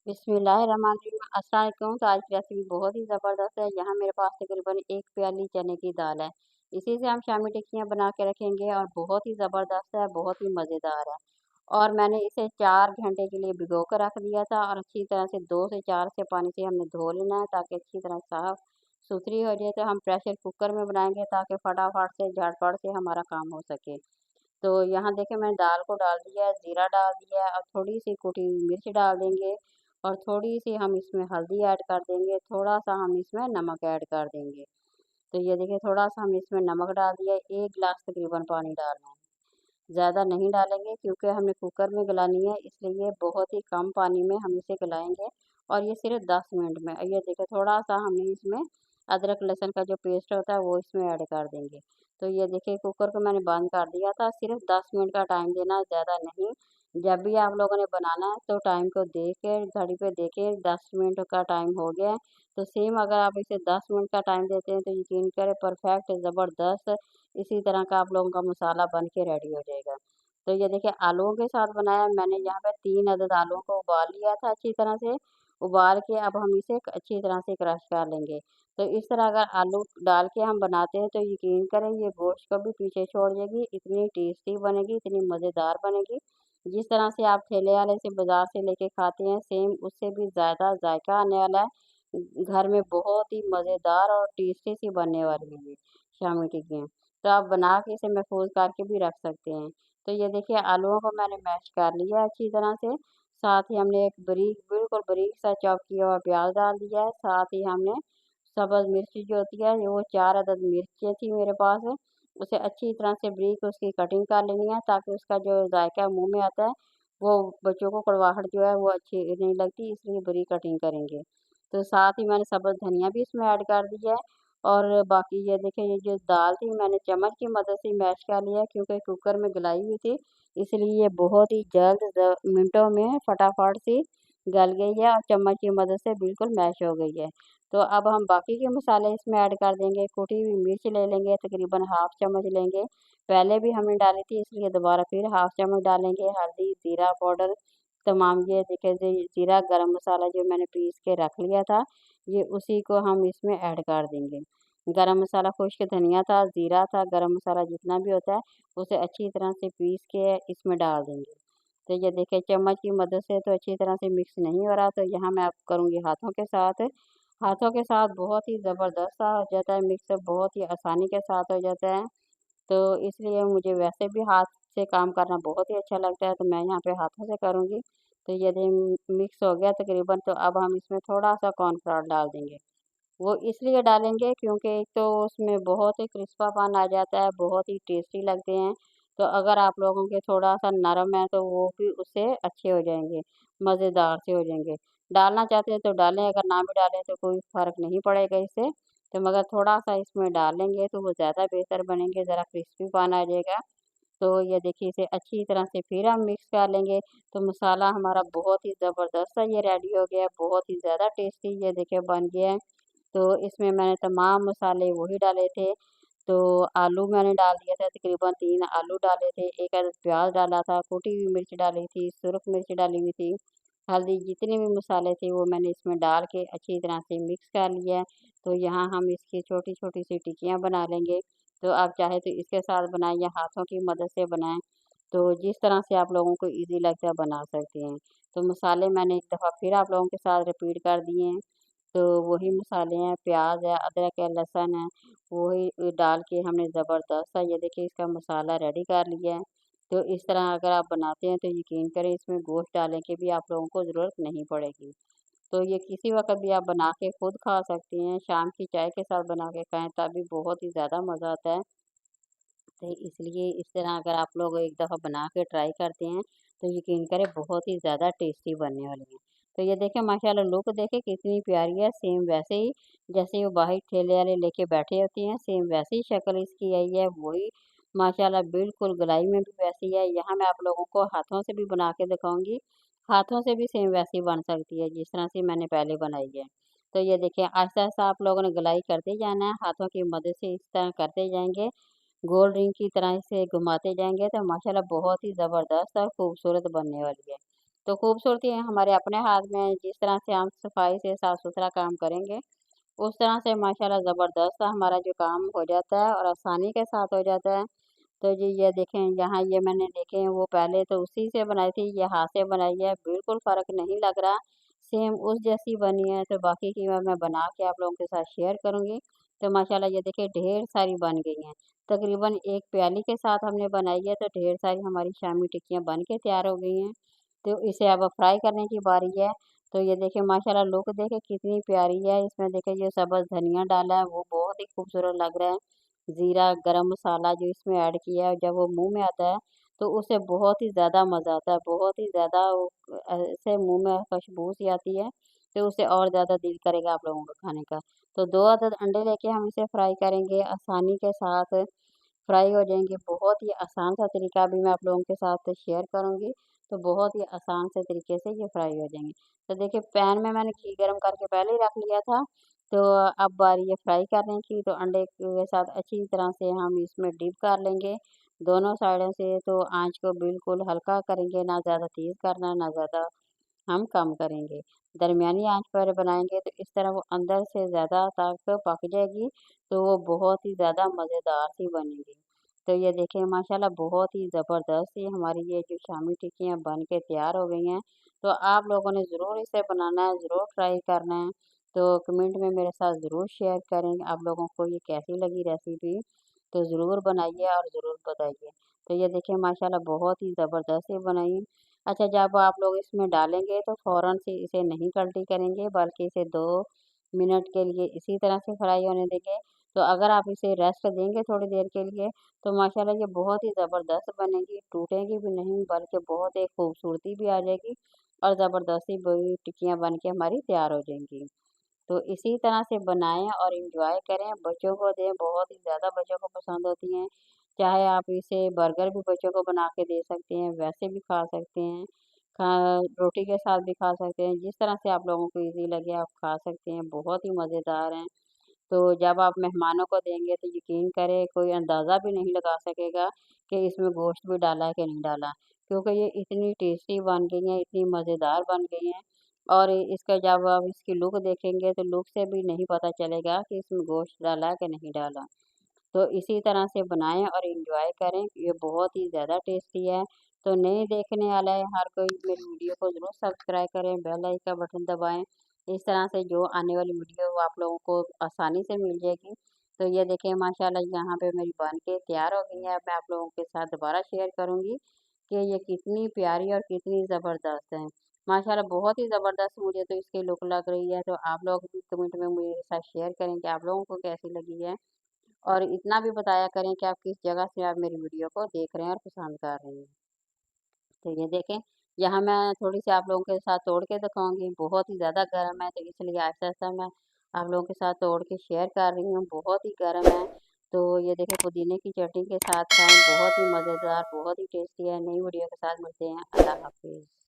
बिस्मिल्लाहिर्रहमानिर्रहीम। अस्सलाम वालेकुम। तो आज की रेसिपी बहुत ही ज़बरदस्त है। यहाँ मेरे पास तकरीबन 1 प्याली चने की दाल है। इसी से हम शामी टिक्कियाँ बना के रखेंगे और बहुत ही ज़बरदस्त है, बहुत ही मज़ेदार है। और मैंने इसे 4 घंटे के लिए भिगो कर रख दिया था और अच्छी तरह से 2 से 4 से पानी से हमने धो लेना है ताकि अच्छी तरह साफ़ सुथरी हो जाए। तो हम प्रेशर कुकर में बनाएंगे ताकि फटाफट से झटपट से हमारा काम हो सके। तो यहाँ देखिए मैंने दाल को डाल दिया है, ज़ीरा डाल दिया है और थोड़ी-सी कुटी हुई मिर्च डाल देंगे और थोड़ी-सी हम इसमें हल्दी ऐड कर देंगे, थोड़ा-सा हम इसमें नमक ऐड कर देंगे। तो ये देखिए थोड़ा-सा हम इसमें नमक डाल दिया है, 1 गिलास तकरीबन पानी डालना है। ज़्यादा नहीं डालेंगे क्योंकि हमने कुकर में गलानी है, इसलिए बहुत ही कम पानी में हम इसे गलाएँगे और ये सिर्फ़ 10 मिनट में। और ये देखिए थोड़ा-सा हमने इसमें अदरक लहसुन का जो पेस्ट होता है वो इसमें ऐड कर देंगे। तो ये देखिए कुकर को मैंने बंद कर दिया था, सिर्फ़ 10 मिनट का टाइम देना है, ज़्यादा नहीं। जब भी आप लोगों ने बनाना है तो टाइम को देख के घड़ी पे देखें 10 मिनट का टाइम हो गया है। तो सेम अगर आप इसे 10 मिनट का टाइम देते हैं तो यकीन करें परफेक्ट ज़बरदस्त इसी तरह का आप लोगों का मसाला बन के रेडी हो जाएगा। तो ये देखिए आलूओं के साथ बनाया मैंने यहाँ पे 3 अदद आलूओं को उबाल लिया था अच्छी तरह से। उबाल के अब हम इसे अच्छी तरह से क्रश कर लेंगे। तो इस तरह अगर आलू डाल के हम बनाते हैं तो यकीन करें ये गोश्त को भी पीछे छोड़ देगी, इतनी टेस्टी बनेगी, इतनी मज़ेदार बनेगी। जिस तरह से आप ठेले वाले से बाज़ार से लेके खाते हैं सेम उससे भी ज़्यादा जायका आने वाला है। घर में बहुत ही मज़ेदार और टेस्टी सी बनने वाली है ये शामी टिक्कियाँ। तो आप बना के इसे महफ़ूज़ करके भी रख सकते हैं। तो ये देखिए आलूओं को मैंने मैश कर लिया अच्छी तरह से। साथ ही हमने एक बिल्कुल बारीक सा चॉप किया हुआ प्याज़ डाल दिया है। साथ ही हमने सब्ज़ मिर्च जो होती है वो 4 अदद मिर्चें थी मेरे पास। उसे अच्छी तरह से बारीक उसकी कटिंग कर लेनी है ताकि उसका जो जायका मुँह में आता है वो बच्चों को कड़वाहट जो है वो अच्छी नहीं लगती, इसलिए बारीक कटिंग करेंगे। तो साथ ही मैंने सब्ज़ धनिया भी इसमें ऐड कर दिया है। और बाकी ये देखिए ये जो दाल थी मैंने चम्मच की मदद से मैश कर लिया क्योंकि कुकर में गलाई हुई थी, इसलिए ये बहुत ही जल्द मिनटों में फटाफट से गल गई है और चम्मच की मदद से बिल्कुल मैश हो गई है। तो अब हम बाकी के मसाले इसमें ऐड कर देंगे, कुटी हुई मिर्च ले लेंगे तकरीबन हाफ़ चम्मच लेंगे। पहले भी हमने डाली थी इसलिए दोबारा फिर हाफ़ चम्मच डालेंगे, हल्दी, ज़ीरा पाउडर तमाम ये देखिए ज़ीरा गरम मसाला जो मैंने पीस के रख लिया था, ये उसी को हम इसमें ऐड कर देंगे। गरम मसाला खुश्क धनिया था, ज़ीरा था, गरम मसाला जितना भी होता है, उसे अच्छी तरह से पीस के इसमें डाल देंगे। तो ये देखिए चम्मच की मदद से तो अच्छी तरह से मिक्स नहीं हो रहा, तो यहाँ मैं अब करूँगी हाथों के साथ। हाथों के साथ बहुत ही ज़बरदस्त सा हो जाता है मिक्स, बहुत ही आसानी के साथ हो जाता है। तो इसलिए मुझे वैसे भी हाथ से काम करना बहुत ही अच्छा लगता है, तो मैं यहाँ पे हाथों से करूँगी। तो यदि मिक्स हो गया तकरीबन तो अब हम इसमें थोड़ा-सा कॉर्नफ्लोर डाल देंगे। वो इसलिए डालेंगे क्योंकि एक तो उसमें बहुत ही क्रिस्पापन आ जाता है, बहुत ही टेस्टी लगते हैं। तो अगर आप लोगों के थोड़ा-सा नरम है तो वो भी उससे अच्छे हो जाएँगे, मज़ेदार से हो जाएँगे। डालना चाहते हैं तो डालें, अगर ना भी डालें तो कोई फ़र्क नहीं पड़ेगा इससे। तो मगर थोड़ा-सा इसमें डालेंगे तो वो ज़्यादा बेहतर बनेंगे, ज़रा क्रिस्पीपन आ जाएगा। तो ये देखिए इसे अच्छी तरह से फिर हम मिक्स कर लेंगे, तो मसाला हमारा बहुत ही ज़बरदस्त सा ये रेडी हो गया है, बहुत ही ज़्यादा टेस्टी ये देखिए बन गया है। तो इसमें मैंने तमाम मसाले वही डाले थे, तो आलू मैंने डाल दिया था तकरीबन 3 आलू डाले थे, 1 अदद प्याज़ डाला था, कुटी हुई मिर्च डाली थी, सुरख मिर्च डाली हुई थी, हल्दी जितने भी मसाले थे वो मैंने इसमें डाल के अच्छी तरह से मिक्स कर लिया है। तो यहाँ हम इसकी छोटी-छोटी सी टिक्कियाँ बना लेंगे, तो आप चाहे तो इसके साथ बनाएँ या हाथों की मदद से बनाएँ, तो जिस तरह से आप लोगों को ईज़ी लगता है बना सकते हैं। तो मसाले मैंने एक दफ़ा फिर आप लोगों के साथ रिपीट कर दिए हैं। तो वही मसाले हैं, प्याज़ है, अदरक है, लहसुन है, वही डाल के हमने ज़बरदस्त सा ये देखिए इसका मसाला रेडी कर लिया है। तो इस तरह अगर आप बनाते हैं तो यकीन करें इसमें गोश्त डालने की भी आप लोगों को ज़रूरत नहीं पड़ेगी। तो ये किसी वक़्त भी आप बना के खुद खा सकती हैं, शाम की चाय के साथ बना के खाएँ तभी बहुत ही ज़्यादा मज़ा आता है। तो इसलिए इस तरह अगर आप लोग एक दफ़ा बना के ट्राई करते हैं, तो यकीन करें बहुत ही ज़्यादा टेस्टी बनने वाली है। तो ये देखें माशाल्लाह लुक देखें कितनी प्यारी है, सेम वैसे ही जैसे वो बाहर ठेले वाले लेके बैठे होती हैं, सेम वैसे ही शक्ल इसकी आई है, वही माशाल्लाह बिल्कुल गलाई में भी वैसी है। यहाँ मैं आप लोगों को हाथों से भी बना के दिखाऊँगी, हाथों से भी सेम वैसी बन सकती है, जिस तरह से मैंने पहले बनाई है। तो ये देखिए आहिस्ता-आहिस्ता आप लोगों ने गलाई करते जाना है, हाथों की मदद से इस तरह करते जाएँगे गोल रिंग की तरह इसे घुमाते जाएँगे तो माशाल्लाह बहुत ही ज़बरदस्त और खूबसूरत बनने वाली है। तो खूबसूरती हमारे अपने हाथ में है, जिस तरह से हम सफाई से साफ-सुथरा काम करेंगे, उस तरह से माशाल्लाह ज़बरदस्त हमारा जो काम हो जाता है और आसानी के साथ हो जाता है। तो जी ये देखें यहाँ ये मैंने देखे वो पहले तो उसी से बनाई थी, ये हाथ से बनाई है, बिल्कुल फ़र्क नहीं लग रहा, सेम उस जैसी बनी है। तो बाकी की मैं बना के आप लोगों के साथ शेयर करूँगी। तो माशाल्लाह ये देखिए ढेर सारी बन गई हैं। तकरीबन एक प्याली के साथ हमने बनाई है, तो ढेर सारी हमारी शामी टिक्कियाँ बन के तैयार हो गई हैं। तो इसे अब फ्राई करने की बारी है। तो ये देखिए माशाल्लाह लुक देखिए कितनी प्यारी है। इसमें देखिए जो सब्ज़ धनिया डाला है वो बहुत ही खूबसूरत लग रहा है। ज़ीरा, गरम मसाला जो इसमें ऐड किया है जब वो मुँह में आता है तो उससे बहुत ही ज़्यादा मज़ा आता है, बहुत ही ज़्यादा वो ऐसे मुँह में खुशबू सी आती है, तो उससे और ज़्यादा दिल करेगा आप लोगों का खाने का। तो 2 अदद अंडे लेके हम इसे फ्राई करेंगे आसानी के साथ फ्राई हो जाएँगे। बहुत ही आसान सा तरीका अभी मैं आप लोगों के साथ शेयर करूँगी, तो बहुत ही आसान से तरीके से ये फ्राई हो जाएँगे। तो देखिए पैन में मैंने घी गरम करके पहले ही रख लिया था, तो अब बारी है फ्राई करने की। तो अंडे के साथ अच्छी तरह से हम इसमें डिप कर लेंगे, दोनों साइडों से। तो आँच को बिल्कुल हल्का करेंगे, ना ज़्यादा तेज़ करना, ना ज़्यादा हम कम करेंगे। दरमियानी आँच पर बनाएँगे तो इस तरह वो अंदर से ज़्यादा तक पक जाएगी, तो वो बहुत ही ज़्यादा मज़ेदार सी बनेगी। तो ये देखिए माशाल्लाह बहुत ही ज़बरदस्त ये हमारी ये जो शामी टिक्कियाँ बन के तैयार हो गई हैं। तो आप लोगों ने ज़रूर इसे बनाना है, ज़रूर ट्राई करना है। तो कमेंट में मेरे साथ ज़रूर शेयर करें आप लोगों को ये कैसी लगी रेसिपी। तो ज़रूर बनाइए और ज़रूर बताइए। तो ये देखिए माशाल्लाह बहुत ही ज़बरदस्त ये बनाई। अच्छा जब आप लोग इसमें डालेंगे तो फ़ौरन से इसे नहीं पलटी करेंगे बल्कि इसे 2 मिनट के लिए इसी तरह से फ्राई होने देंगे। तो अगर आप इसे रेस्ट देंगे थोड़ी देर के लिए तो माशाल्लाह ये बहुत ही ज़बरदस्त बनेगी, टूटेगी भी नहीं बल्कि बहुत एक खूबसूरती भी आ जाएगी और ज़बरदस्ती बड़ी टिक्कियाँ बन के हमारी तैयार हो जाएँगी। तो इसी तरह से बनाएँ और एन्जॉय करें, बच्चों को दें, बहुत ही ज़्यादा बच्चों को पसंद होती हैं। चाहे आप इसे बर्गर भी बच्चों को बना के दे सकते हैं, वैसे भी खा सकते हैं, खा रोटी के साथ भी खा सकते हैं, जिस तरह से आप लोगों को ईज़ी लगे आप खा सकते हैं, बहुत ही मज़ेदार हैं। तो जब आप मेहमानों को देंगे तो यकीन करें कोई अंदाज़ा भी नहीं लगा सकेगा कि इसमें गोश्त भी डाला है कि नहीं डाला। क्योंकि ये इतनी टेस्टी बन गई हैं, इतनी मज़ेदार बन गई हैं और इसका जब आप इसकी लुक देखेंगे तो लुक से भी नहीं पता चलेगा कि इसमें गोश्त डाला है कि नहीं डाला। तो इसी तरह से बनाएँ और एन्जॉय करें, ये बहुत ही ज़्यादा टेस्टी है। तो नहीं देखने वाला है हर कोई मेरी वीडियो को ज़रूर सब्सक्राइब करें, बेल आइकन का बटन दबाएँ। इस तरह से जो आने वाली वीडियो वो आप लोगों को आसानी से मिल जाएगी। तो ये देखिए माशाल्लाह यहाँ पे मेरी बन के तैयार हो गई है। अब मैं आप लोगों के साथ दोबारा शेयर करूँगी कि ये कितनी प्यारी और कितनी ज़बरदस्त है। माशाल्लाह बहुत ही ज़बरदस्त मुझे तो इसकी लुक लग रही है। तो आप लोग भी कमेंट में मेरे साथ शेयर करें कि आप लोगों को कैसी लगी है। और इतना भी बताया करें कि आप किस जगह से आप मेरी वीडियो को देख रहे हैं और पसंद कर रहे हैं। तो ये देखें, यहाँ मैं थोड़ी-सी आप लोगों के साथ तोड़ के दिखाऊँगी, बहुत ही ज़्यादा गर्म है तो इसलिए आहिस्ता-आहिस्ता मैं आप लोगों के साथ तोड़ के शेयर कर रही हूँ, बहुत ही गर्म है। तो ये देखिए पुदीने की चटनी के साथ खाएँ, बहुत ही मज़ेदार, बहुत ही टेस्टी है। नई वीडियो के साथ मिलते हैं। अल्लाह हाफ़िज़।